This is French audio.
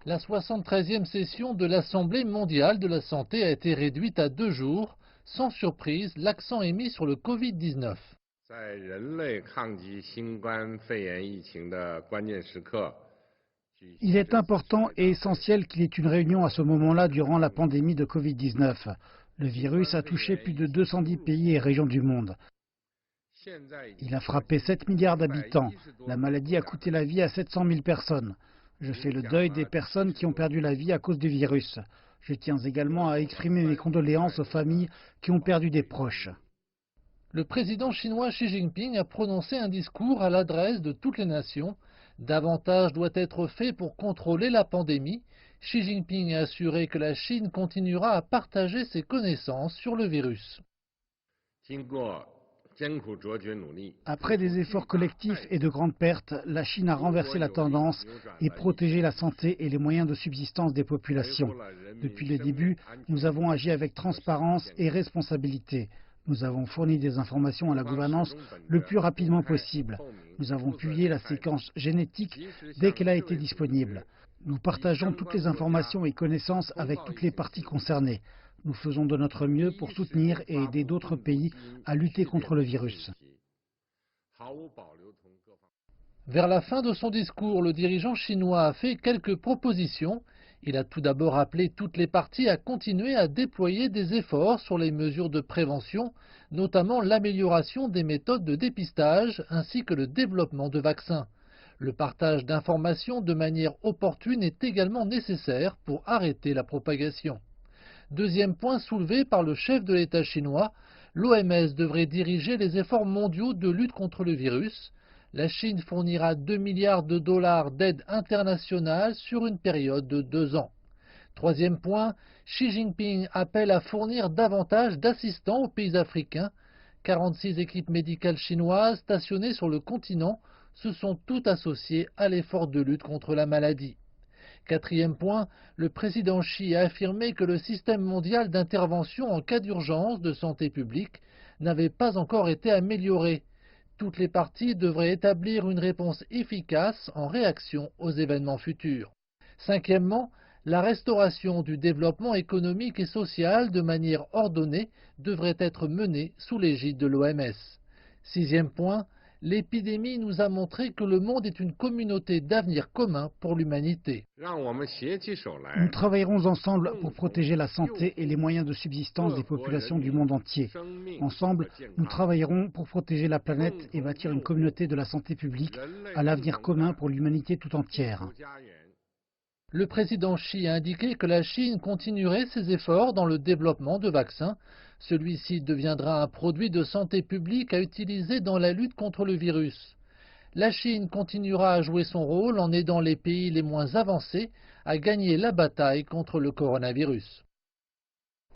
La 73e session de l'Assemblée mondiale de la santé a été réduite à 2 jours. Sans surprise, l'accent est mis sur le Covid-19. Il est important et essentiel qu'il y ait une réunion à ce moment-là durant la pandémie de Covid-19. Le virus a touché plus de 210 pays et régions du monde. Il a frappé 7 milliards d'habitants. La maladie a coûté la vie à 700 000 personnes. Je fais le deuil des personnes qui ont perdu la vie à cause du virus. Je tiens également à exprimer mes condoléances aux familles qui ont perdu des proches. Le président chinois Xi Jinping a prononcé un discours à l'adresse de toutes les nations. Davantage doit être fait pour contrôler la pandémie. Xi Jinping a assuré que la Chine continuera à partager ses connaissances sur le virus. Après des efforts collectifs et de grandes pertes, la Chine a renversé la tendance et protégé la santé et les moyens de subsistance des populations. Depuis le début, nous avons agi avec transparence et responsabilité. Nous avons fourni des informations à la gouvernance le plus rapidement possible. Nous avons publié la séquence génétique dès qu'elle a été disponible. Nous partageons toutes les informations et connaissances avec toutes les parties concernées. Nous faisons de notre mieux pour soutenir et aider d'autres pays à lutter contre le virus. Vers la fin de son discours, le dirigeant chinois a fait quelques propositions. Il a tout d'abord appelé toutes les parties à continuer à déployer des efforts sur les mesures de prévention, notamment l'amélioration des méthodes de dépistage ainsi que le développement de vaccins. Le partage d'informations de manière opportune est également nécessaire pour arrêter la propagation. Deuxième point soulevé par le chef de l'État chinois, l'OMS devrait diriger les efforts mondiaux de lutte contre le virus. La Chine fournira 2 milliards de dollars d'aide internationale sur une période de 2 ans. Troisième point, Xi Jinping appelle à fournir davantage d'assistants aux pays africains. 46 équipes médicales chinoises stationnées sur le continent se sont toutes associées à l'effort de lutte contre la maladie. Quatrième point, le président Xi a affirmé que le système mondial d'intervention en cas d'urgence de santé publique n'avait pas encore été amélioré. Toutes les parties devraient établir une réponse efficace en réaction aux événements futurs. Cinquièmement, la restauration du développement économique et social de manière ordonnée devrait être menée sous l'égide de l'OMS. Sixième point, l'épidémie nous a montré que le monde est une communauté d'avenir commun pour l'humanité. Nous travaillerons ensemble pour protéger la santé et les moyens de subsistance des populations du monde entier. Ensemble, nous travaillerons pour protéger la planète et bâtir une communauté de la santé publique à l'avenir commun pour l'humanité tout entière. Le président Xi a indiqué que la Chine continuerait ses efforts dans le développement de vaccins. Celui-ci deviendra un produit de santé publique à utiliser dans la lutte contre le virus. La Chine continuera à jouer son rôle en aidant les pays les moins avancés à gagner la bataille contre le coronavirus.